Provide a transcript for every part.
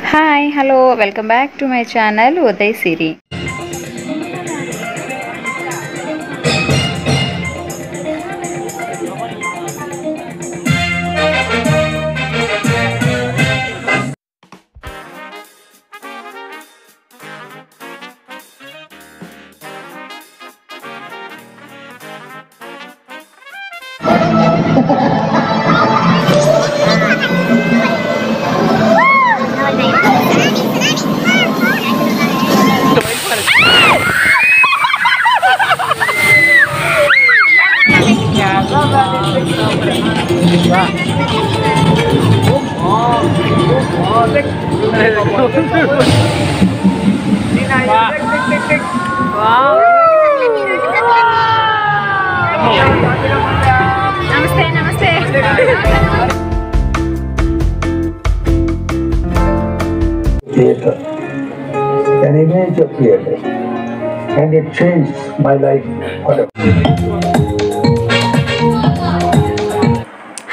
Hi, hello, welcome back to my channel Uday Siri. Namaste, namaste. Theatre, an image of theatre, and it changed my life forever.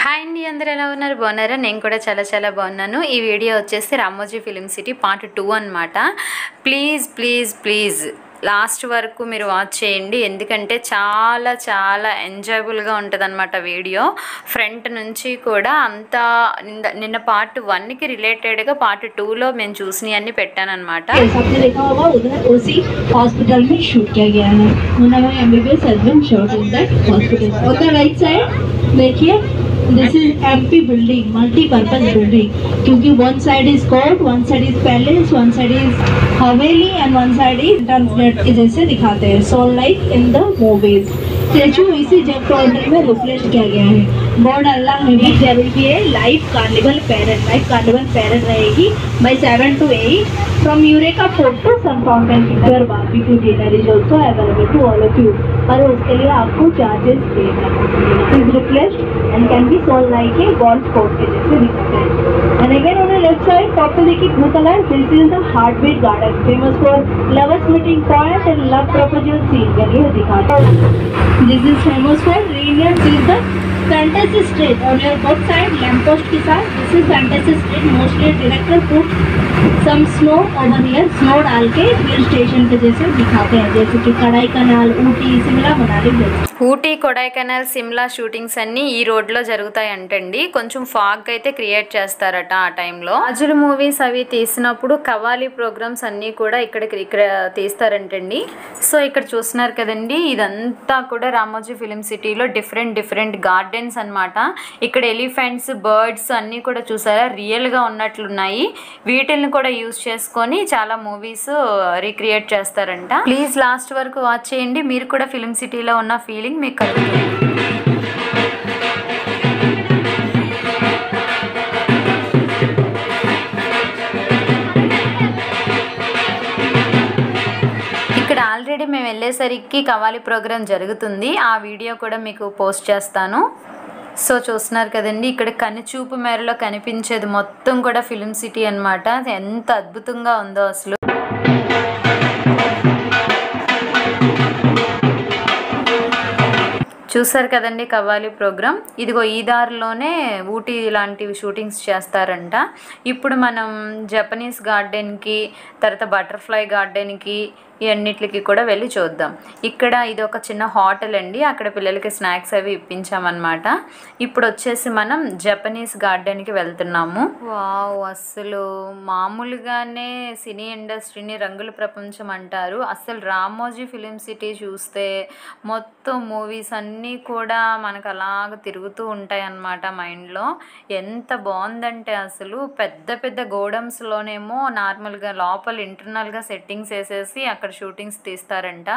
Hi అండి, అందరూ ఎలా ఉన్నారు? బాగున్నారా? నేను కూడా చాలా బాగున్నాను. ఈ వీడియో వచ్చేసి రామోజీ ఫిలిం సిటీ పార్ట్ 2 అనమాట. ప్లీజ్ లాస్ట్ వరకు మీరు వాచ్ చేయండి, ఎందుకంటే చాలా ఎంజాయబుల్గా ఉంటుంది అనమాట వీడియో. ఫ్రంట్ నుంచి కూడా అంతా నిన్న పార్ట్ 1కి రిలేటెడ్గా పార్ట్ 2లో మేము చూసినవన్నీ పెట్టానమాట. This is MP building, multi-purpose building. क्योंकि one side is court, one side is palace, one side is haveli, and one side is translate के जैसे दिखाते हैं. So like in the movies. Statue इसी जब काउंटर में रिप्लेस किया गया है. बोर्ड अल्लाह हबीब जरूरी है. लाइव कार्निवल पैरेड रहेगी by 7 to 8 from Eureka Fort to Sun Fountain. Your barbecue dinner is also available to all of you. और उसके लिए आपको चार्जेस पे करना पड़ेगा. Is replaced and can be sold like a golf course के जैसे दिखते हैं. And again on the left side, top पे देखिए blue color. This is the Heartbeat Garden, famous for lovers meeting point and love proposal scene. ये दिखाता है. This is famous for reunion. This is the Fantasy Street. On your both side, lamppost के साथ. This is Fantasy Street. Mostly director put some snow over here. Snow डाल के hill station के जैसे दिखाते हैं, जैसे कि कड़ाई कनाल, ऊटी, शिमला, मनाली. ఊటీ, కొడైకెనాల్, సిమ్లా షూటింగ్స్ అన్నీ ఈ రోడ్లో జరుగుతాయి అంటండి. కొంచెం ఫాగ్ అయితే క్రియేట్ చేస్తారట ఆ టైంలో. రాజుల మూవీస్ అవి తీసినప్పుడు కవాలి ప్రోగ్రామ్స్ అన్నీ కూడా ఇక్కడ తీస్తారంటండి. సో ఇక్కడ చూస్తున్నారు కదండి, ఇదంతా కూడా రామోజీ ఫిలిం సిటీలో డిఫరెంట్ గార్డెన్స్ అనమాట. ఇక్కడ ఎలిఫెంట్స్, బర్డ్స్ అన్నీ కూడా చూసారా, రియల్గా ఉన్నట్లున్నాయి. వీటిల్ని కూడా యూజ్ చేసుకొని చాలా మూవీస్ రీక్రియేట్ చేస్తారంట. ప్లీజ్ లాస్ట్ వరకు వాచ్ చేయండి, మీరు కూడా ఫిలిం సిటీలో ఉన్న ఫీలింగ్ మీకు కలుగుతుంది. ఇక్కడ ఆల్రెడీ మేము వెళ్ళేసరికి కవాలి ప్రోగ్రాం జరుగుతుంది, ఆ వీడియో కూడా మీకు పోస్ట్ చేస్తాను. సో చూస్తున్నారు కదండి, ఇక్కడ కనుచూపు మేరలో కనిపించేది మొత్తం కూడా ఫిలిం సిటీ అన్నమాట. ఎంత అద్భుతంగా ఉందో అసలు. చూసారు కదండి కవ్వాలి ప్రోగ్రాం. ఇదిగో ఈ దారిలోనే ఊటీ లాంటివి షూటింగ్స్ చేస్తారంట. ఇప్పుడు మనం జపనీస్ గార్డెన్కి, తర్వాత బటర్ఫ్లై గార్డెన్కి, ఇవన్నిటికి కూడా వెళ్ళి చూద్దాం. ఇక్కడ ఇది ఒక చిన్న హోటల్ అండి, అక్కడ పిల్లలకి స్నాక్స్ అవి ఇప్పించామన్నమాట. ఇప్పుడు వచ్చేసి మనం జపనీస్ గార్డెన్కి వెళ్తున్నాము. వావ్, అసలు మామూలుగానే సినీ ఇండస్ట్రీని రంగుల ప్రపంచం అంటారు. అసలు రామోజీ ఫిలిం సిటీ చూస్తే మొత్తం మూవీస్ అన్నీ కూడా మనకు అలాగ తిరుగుతూ ఉంటాయి అన్నమాట మైండ్లో. ఎంత బాగుందంటే అసలు పెద్ద గోడమ్స్లోనేమో నార్మల్గా లోపల ఇంటర్నల్గా సెట్టింగ్స్ వేసేసి అక్కడ షూటింగ్స్ తీస్తారంట.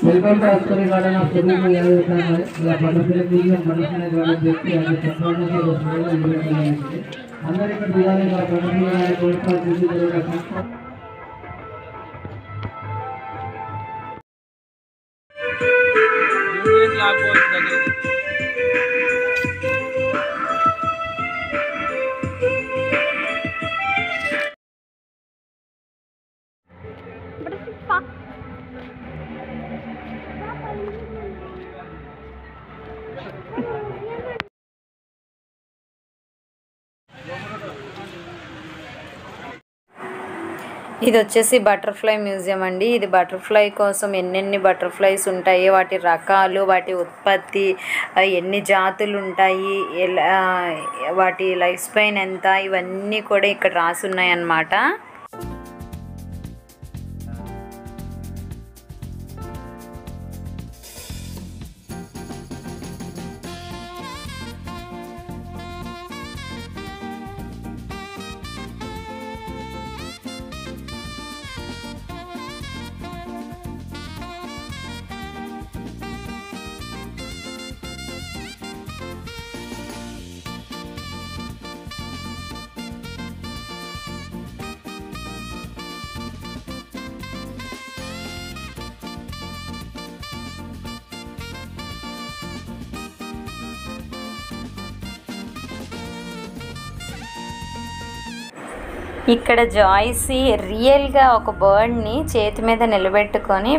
Welcome to Askari garden of सभी को याद रखना है या बटरफ्लाई म्यूजियम बटरफ्लाई गार्डन देखते हैं संपूर्ण के अंदर ఇక్కడ దిగాలి బటర్ఫ్లై కోర్స్ చూసి జరగదు యూనియన్ లాగ్ పోయింది దగ్గరికి ఇది వచ్చేసి బటర్ఫ్లై మ్యూజియం అండి. ఇది బటర్ఫ్లై కోసం ఎన్నెన్ని బటర్ఫ్లైస్ ఉంటాయి, వాటి రకాలు, వాటి ఉత్పత్తి, ఎన్ని జాతులు ఉంటాయి, వాటి లైఫ్ స్పాన్ ఎంత, ఇవన్నీ కూడా ఇక్కడ రాసి ఉన్నాయి అన్నమాట. ఇక్కడ జాయ్సీ రియల్గా ఒక బర్డ్ని చేతి మీద నిలబెట్టుకొని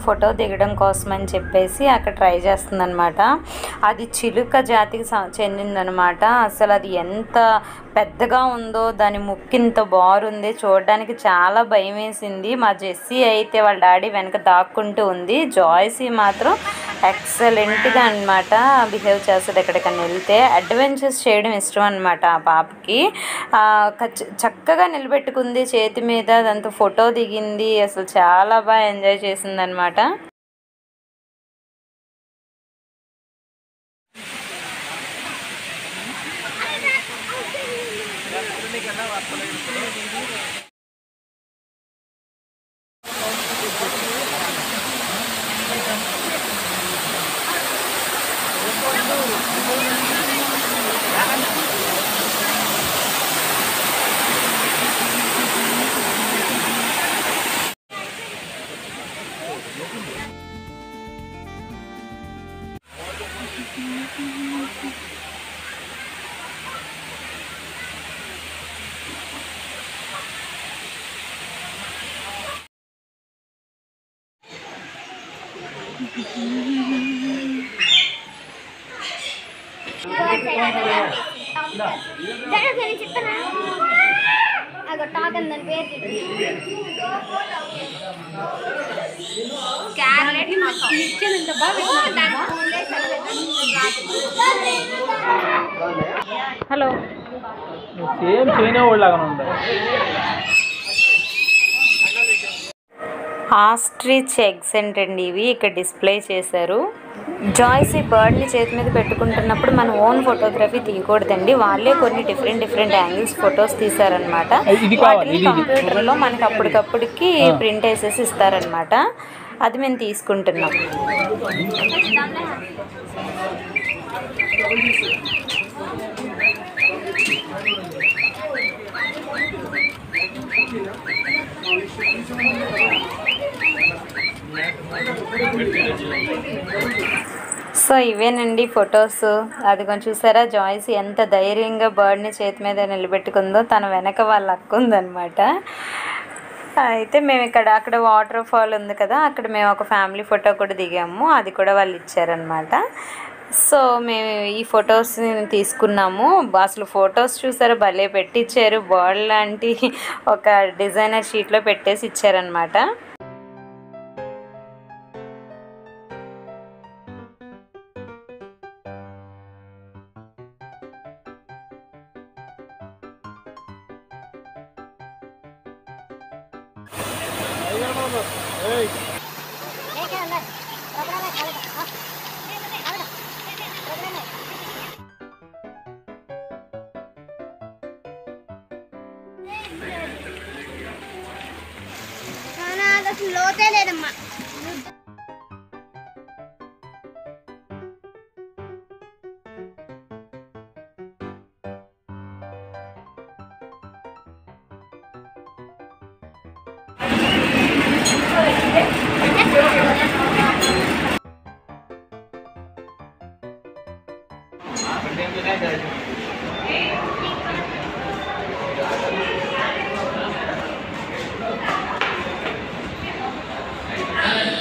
ఫోటో దిగడం కోసం అని చెప్పేసి అక్కడ ట్రై చేస్తుందన్నమాట. అది చిలుక జాతికి చెందిందనమాట. అసలు అది ఎంత పెద్దగా ఉందో, దాని ముక్కు ఇంత బారుంది, చూడడానికి చాలా భయం వేసింది. మా జెస్సీ అయితే వాళ్ళ డాడీ వెనక దాక్కుంటూ ఉంది. జాయ్సీ మాత్రం ఎక్సలెంట్గా అనమాట బిహేవ్ చేస్తుంది. ఎక్కడికన్నా వెళ్తే అడ్వెంచర్స్ చేయడం ఇష్టం అనమాట ఆ పాపకి. చక్కగా నిలబెట్టుకుంది చేతి మీద, దాంతో ఫోటో దిగింది. అసలు చాలా బాగా ఎంజాయ్ చేసింది అనమాట. Hello. సేమ్ చైనా వాళ్ళలాగా ఉంటాయి. ఆస్ట్రిచ్ ఎగ్స్ ఏంటండి ఇవి ఇక్కడ డిస్ప్లే చేశారు. జాయ్స్ ఈ బర్డ్ని చేతి మీద పెట్టుకుంటున్నప్పుడు మన ఓన్ ఫోటోగ్రఫీ తీయకూడదండి. వాళ్ళే కొన్ని డిఫరెంట్ యాంగిల్స్ ఫొటోస్ తీసారనమాట. వాటిని కంప్యూటర్లో మనకి అప్పటికప్పటికి ప్రింట్ వేసేసి ఇస్తారనమాట. అది మేము తీసుకుంటున్నాం. సో ఇవేనండి ఫొటోస్. అది కొంచెం చూసారా, జాయ్స్ ఎంత ధైర్యంగా బర్డ్ని చేతి మీద నిలబెట్టుకుందో. తన వెనక వాళ్ళ అక్క ఉందన్నమాట. అయితే మేము అక్కడ వాటర్ ఫాల్ ఉంది కదా, అక్కడ మేము ఒక ఫ్యామిలీ ఫోటో కూడా దిగాము. అది కూడా వాళ్ళు ఇచ్చారనమాట. సో మేము ఈ ఫొటోస్ తీసుకున్నాము. అసలు ఫొటోస్ చూసారా, భలే పెట్టించారు. బర్డ్ లాంటి ఒక డిజైనర్ షీట్లో పెట్టేసి ఇచ్చారనమాట. లోతే లేదమ్మా.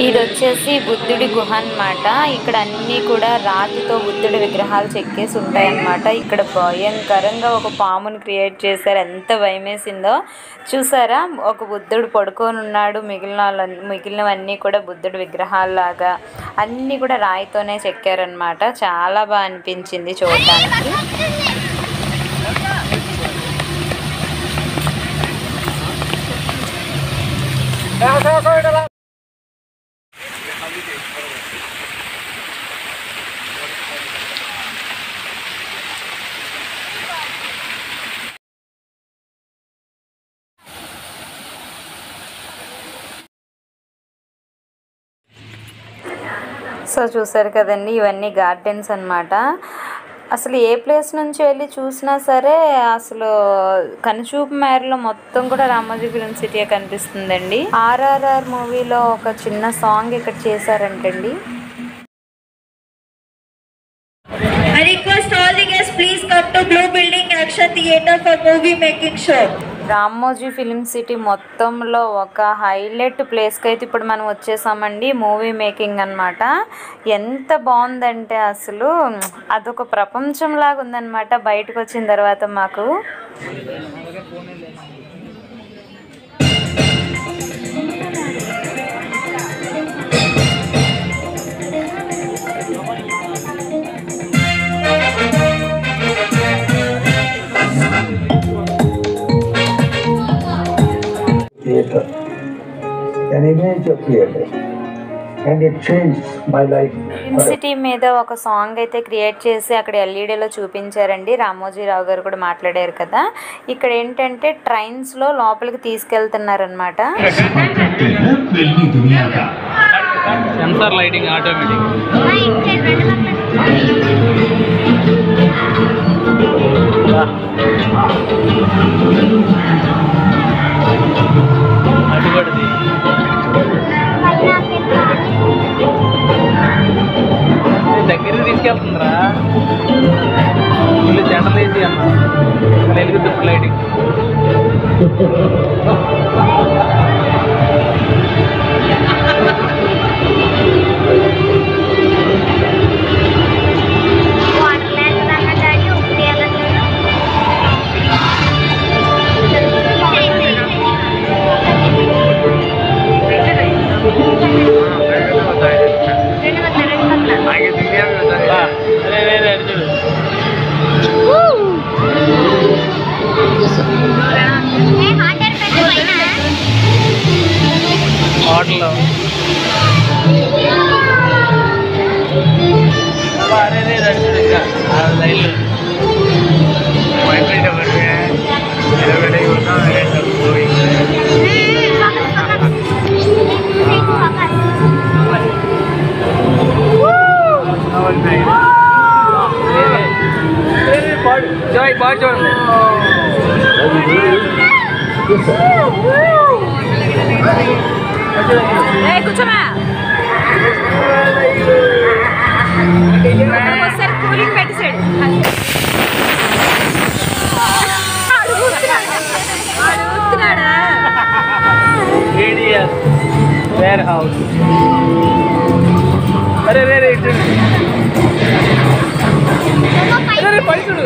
ఇది వచ్చేసి బుద్ధుడి గుహ అన్నమాట. ఇక్కడ అన్నీ కూడా రాతితో బుద్ధుడి విగ్రహాలు చెక్కేసి ఉంటాయన్నమాట. ఇక్కడ భయంకరంగా ఒక పాముని క్రియేట్ చేశారు. ఎంత భయమేసిందో చూసారా. ఒక బుద్ధుడు పడుకొని ఉన్నాడు, మిగిలినవన్నీ కూడా బుద్ధుడి విగ్రహాల్లాగా అన్నీ కూడా రాయితోనే చెక్కారనమాట. చాలా బాగా అనిపించింది చూడటానికి. సో చూసారు కదండి, ఇవన్నీ గార్డెన్స్ అన్నమాట. అసలు ఏ ప్లేస్ నుంచి వెళ్ళి చూసినా సరే అసలు కనుచూపు మేరలో మొత్తం కూడా రామోజీ ఫిల్మ్ సిటీ కనిపిస్తుందండి. RRR మూవీలో ఒక చిన్న సాంగ్ ఇక్కడ చేశారంటండి. I request all the guests please come to Blue Building Action Theatre for movie making show. Ramoji film city మొత్తంలో ఒక హైలైట్ ప్లేస్కి అయితే ఇప్పుడు మనం వచ్చేసామండి. మూవీ మేకింగ్ అన్నమాట. ఎంత బాగుందంటే అసలు అదొక ప్రపంచంలాగా ఉందన్నమాట బయటకు వచ్చిన తర్వాత మాకు. Theatre, an image of theatre, and it changed my life. Film city మీద ఒక సాంగ్ అయితే క్రియేట్ చేసి అక్కడ ఎల్ఈడీలో చూపించారండి. రామోజీరావు గారు కూడా మాట్లాడారు కదా. ఇక్కడ ఏంటంటే ట్రైన్స్లో లోపలికి తీసుకెళ్తున్నారనమాట. Sensor lighting automatic. అడుగడుది దగ్గరికి తీసుకెళ్తుందిరా. వీళ్ళు జెండలు వేసి అన్న వెలుగుతుంది ఇప్పుడు లైటింగ్. హోటల్ అరే లైన్లు జాయ్ బాగా చూడండి కూర్చోమా ఒకసారి కూలింగ్ పెట్టేసాడు అడుగుతున్నాడా వేర్ హౌస్ అరే రే రే అరే పైసుడు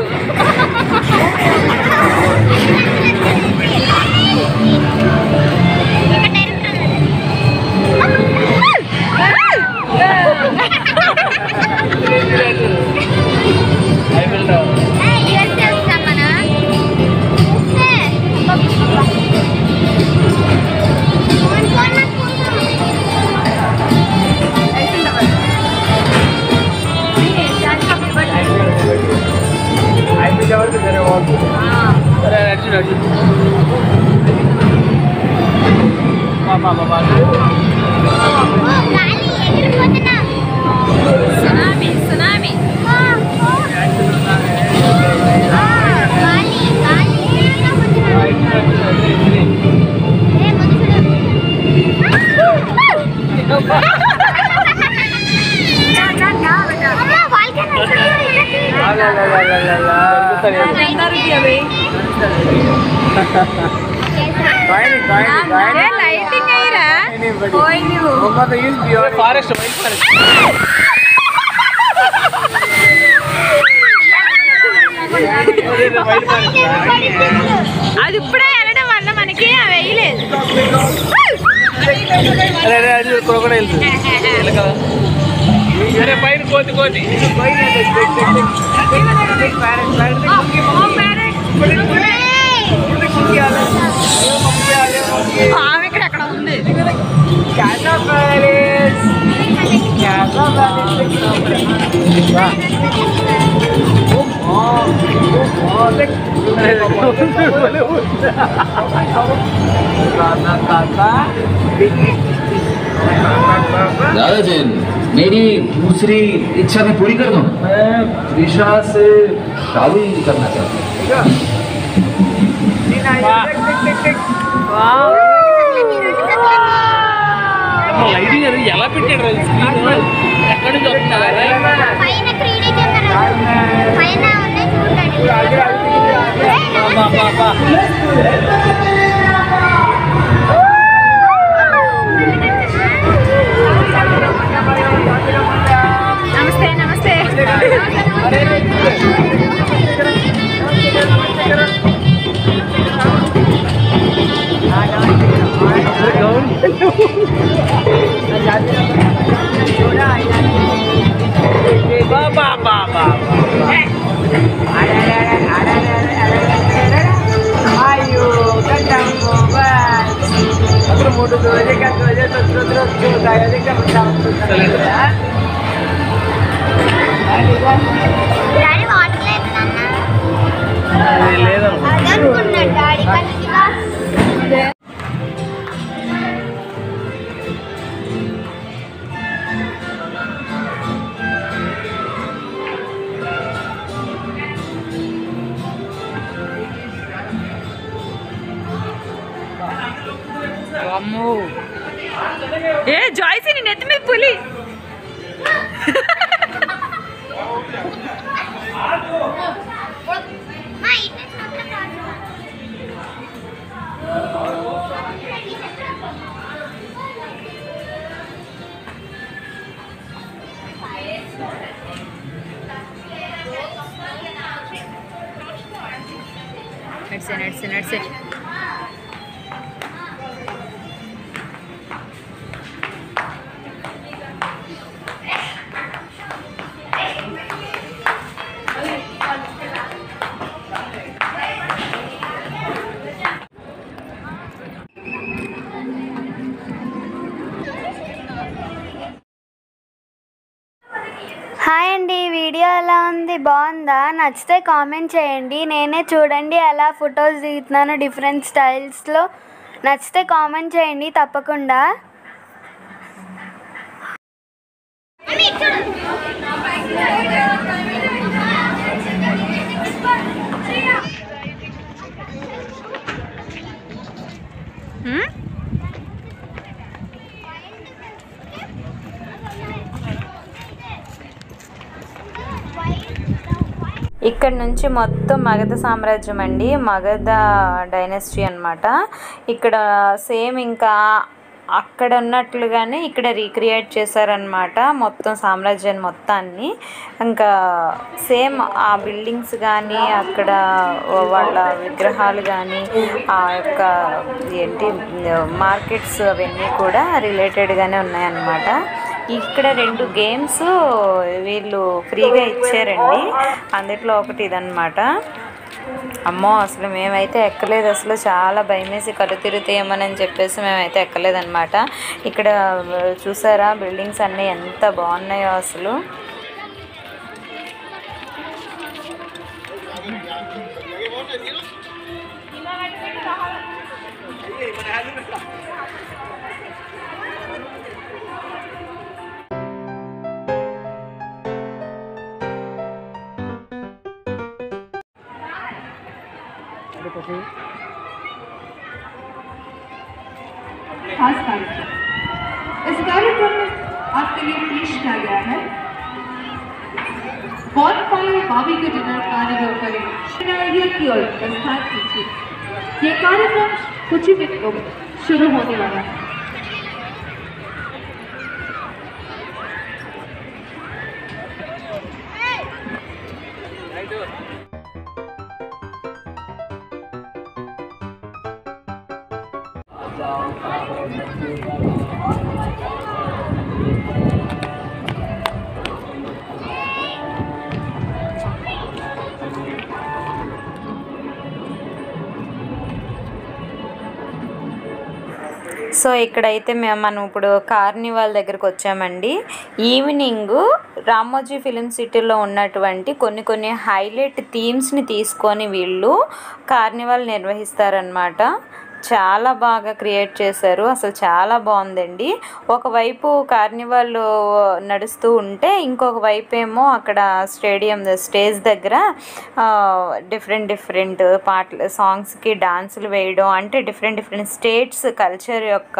సునామీ సునామీ లైటింగ్ అయ్యిరా పోయి నువ్వు ఫారెస్ట్ వైల్డ్ ఫారెస్ట్ అది ఇప్పుడే వెళ్ళడం వల్ల మనకి వేయలేదు అరే అది క్రొకడైల్స్ అరే పైన కోతి కోతి ఆమె ఇక్కడ అక్కడ ఉంది दादाजी मेरी दूसरी इच्छा मैं पूरी कर दूं। मैं त्रिशा से शादी करना चाहता हूँ। లైటింగ్ అది ఎలా పెట్టాడు స్క్రీన్ ఎక్కడి నుంచి వస్తున్నారు పైన 3D కెమెరా పైన ఉన్నాయి నమస్తే నమస్తే డాడీ వాటర్ లేదు నాన్న లేదు అనుకున్నాడు డాడీ కచ్చిగా ఏ జాయ్సీ నీ నెత్తి మీద పులి మా ఇంటి చుట్టూ కాదు నడిసే వీడియో ఎలా ఉంది, బాగుందా? నచ్చితే కామెంట్ చేయండి. నేనే చూడండి ఎలా ఫొటోస్ దిగుతున్నాను డిఫరెంట్ స్టైల్స్లో. నచ్చితే కామెంట్ చేయండి తప్పకుండా. ఇక్కడ నుంచి మొత్తం మగధ సామ్రాజ్యం అండి, మగధ డైనస్టీ అన్నమాట. ఇక్కడ సేమ్ ఇంకా అక్కడ ఉన్నట్లుగానే ఇక్కడ రీక్రియేట్ చేశారనమాట మొత్తం సామ్రాజ్యాన్ని మొత్తాన్ని. ఇంకా సేమ్ ఆ బిల్డింగ్స్ కానీ అక్కడ వాళ్ళ విగ్రహాలు కానీ ఆ యొక్క ఏంటి మార్కెట్స్ అవన్నీ కూడా రిలేటెడ్గానే ఉన్నాయన్నమాట. ఇక్కడ 2 గేమ్స్ వీళ్ళు ఫ్రీగా ఇచ్చారండి, అందులో ఒకటి ఇదన్నమాట. అమ్మో అసలు మేమైతే ఎక్కలేదు, అసలు చాలా భయమేసి కళ్ళు తిరుగుతాయేమోనని చెప్పేసి మేమైతే ఎక్కలేదన్నమాట. ఇక్కడ చూసారా బిల్డింగ్స్ అన్నీ ఎంత బాగున్నాయో అసలు. खास कार्यक्रम इस कार्यक्रम में आपके लिए पेश किया गया है बॉनफायर बारबेक्यू डिनर कार्निवल करें की ओर प्रस्थान कीजिए। ये कार्यक्रम कुछ ही मिनटों में शुरू होने वाला है। సో ఇక్కడైతే మనం ఇప్పుడు కార్నివాల్ దగ్గరకు వచ్చామండి. ఈవినింగ్ రామోజీ ఫిలిం సిటీలో ఉన్నటువంటి కొన్ని హైలైట్ థీమ్స్ని తీసుకొని వీళ్ళు కార్నివాల్ నిర్వహిస్తారనమాట. చాలా బాగా క్రియేట్ చేశారు, అసలు చాలా బాగుందండి. ఒకవైపు కార్నివాల్ నడుస్తూ ఉంటే ఇంకొక వైపు ఏమో అక్కడ స్టేజ్ దగ్గర డిఫరెంట్ పాటలు సాంగ్స్కి డాన్సులు వేయడం, అంటే డిఫరెంట్ స్టేట్స్ కల్చర్ యొక్క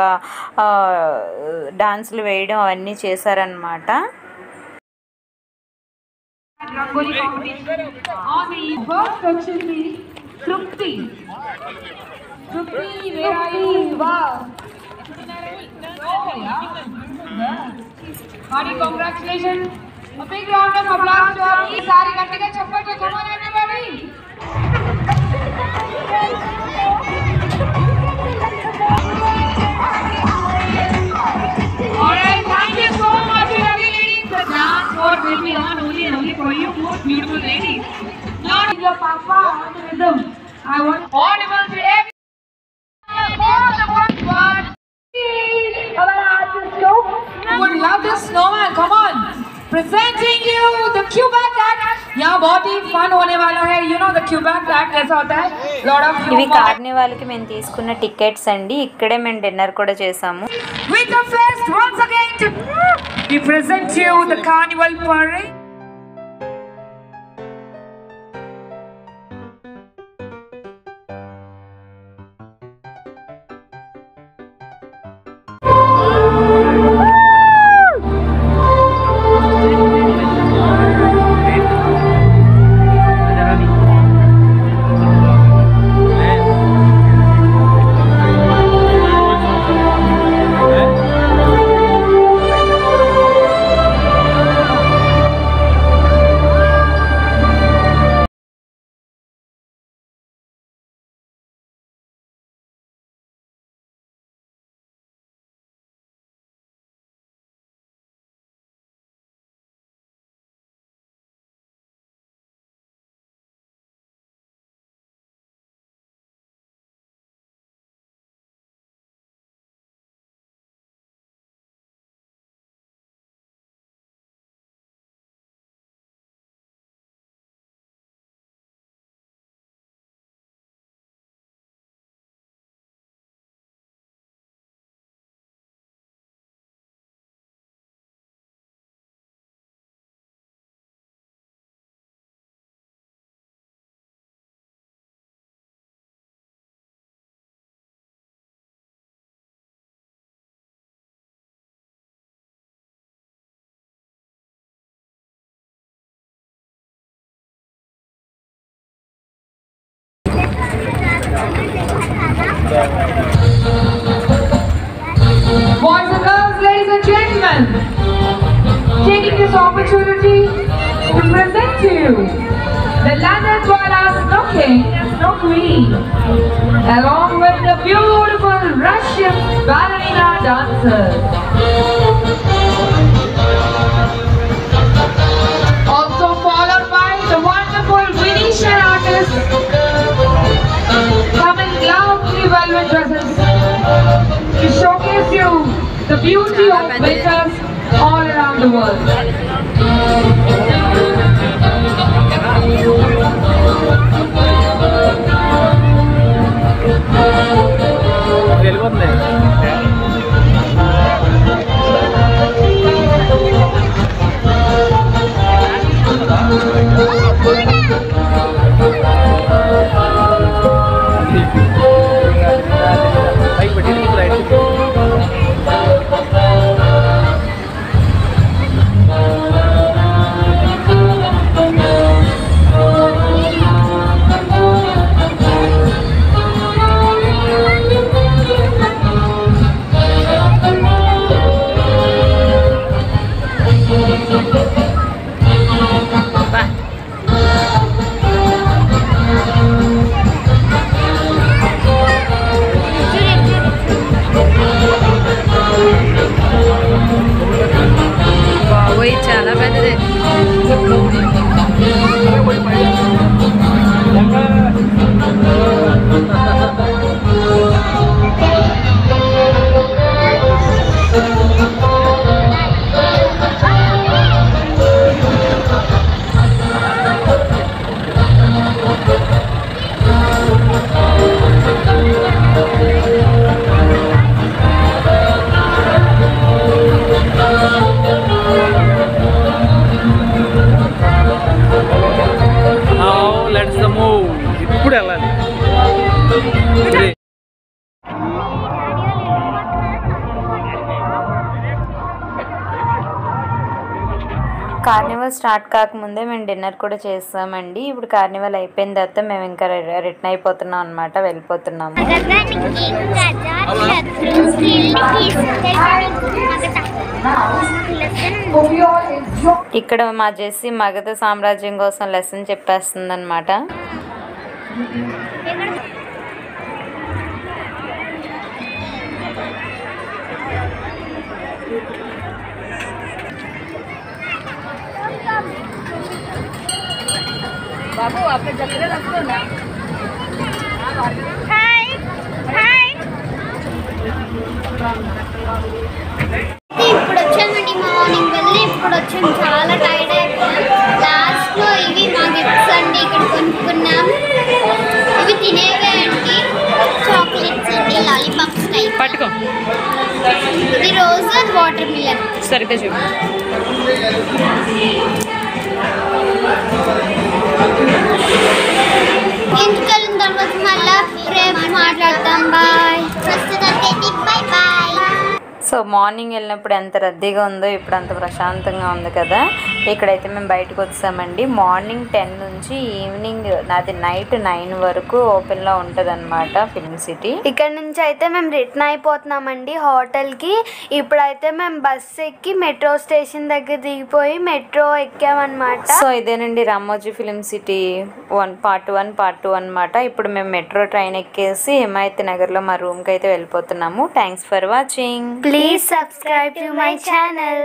డాన్సులు వేయడం అవన్నీ చేశారనమాట. Congratulations! A big round of applause to our Sari Gattiga Chappati. Come on, everybody! Alright, thank you so much, lovely ladies. The dance floor will be on only for you, most beautiful ladies. Now, your papa on the rhythm. I want audible to everyone. Would love the snowman. Come on, presenting you the Quebec Act. यहाँ बहुत ही fun होने वाला है. You know the Quebec Act कैसा होता है? Lot of ఇవి కార్నివాల్కి మేము తీసుకున్న టికెట్స్ అండి. ఇక్కడే మేము డిన్నర్ కూడా చేసాము. With the first once again we present you the Carnival Parade. Boys and girls, ladies and gentlemen, taking this opportunity to present to you the Landadwala Snow King and Snow Queen, along with the beautiful Russian ballerina dancers. Also followed by the wonderful Venetian artists come in lovely velvet dresses to showcase you the beauty of winters all around the world. చాలా పెద్దది. Let's the move. ఇప్పుడు వెళ్ళాలి. Carnival start కాకముందే మేము dinner కూడా చేస్తామండి. ఇప్పుడు Carnival అయిపోయిన తర్వాత మేము ఇంకా రిటర్న్ అయిపోతున్నాం అనమాట, వెళ్ళిపోతున్నాము. ఇక్కడ మా జెస్సీ మగధ సామ్రాజ్యం కోసం లెసన్ చెప్పేస్తుంది అనమాట. బాబు అక్కడ జల్దీ రస్తున్నా. Hi hi. ఇప్పుడు వచ్చామండి, మార్నింగ్ వెళ్ళి ఇప్పుడు వచ్చాము. చాలా టైర్డ్ అయిపోయాం. లాస్ట్లో ఇవి మా గిఫ్ట్స్ అండి, ఇక్కడ కొనుక్కున్నాం. ఇవి తినేవే అండి, చాక్లెట్స్ అండి, లాలీపాప్స్ టైప్. పట్టుకో. ఇది రోజ్ అండ్ వాటర్ మిలన్. సరిగ్గా చూడు. ఇంటికెళ్ళిన తర్వాత మళ్ళీ రేపు మాట్లాడతాం. బాయ్. ప్రస్తుతానికి బాయ్ బాయ్. సో మార్నింగ్ వెళ్ళినప్పుడు ఎంత రద్దీగా ఉందో ఇప్పుడు అంత ప్రశాంతంగా ఉంది కదా. ఇక్కడైతే మేము బయటకు వచ్చామండి. మార్నింగ్ 10 నుంచి ఈవినింగ్ నైట్ 9 వరకు ఓపెన్లో ఉంటుంది అనమాట ఫిల్మ్ సిటీ. ఇక్కడ నుంచి అయితే మేము రిటర్న్ అయిపోతున్నామండి హోటల్కి. ఇప్పుడైతే మేము బస్సు ఎక్కి మెట్రో స్టేషన్ దగ్గర దిగిపోయి మెట్రో ఎక్కామన్నమాట. సో ఇదేనండి Ramoji film city part 1 part 2 అనమాట. ఇప్పుడు మేము మెట్రో ట్రైన్ ఎక్కేసి హిమాయత్ నగర్లో మా రూమ్కి అయితే వెళ్ళిపోతున్నాము. Thanks for watching. Please subscribe to my channel.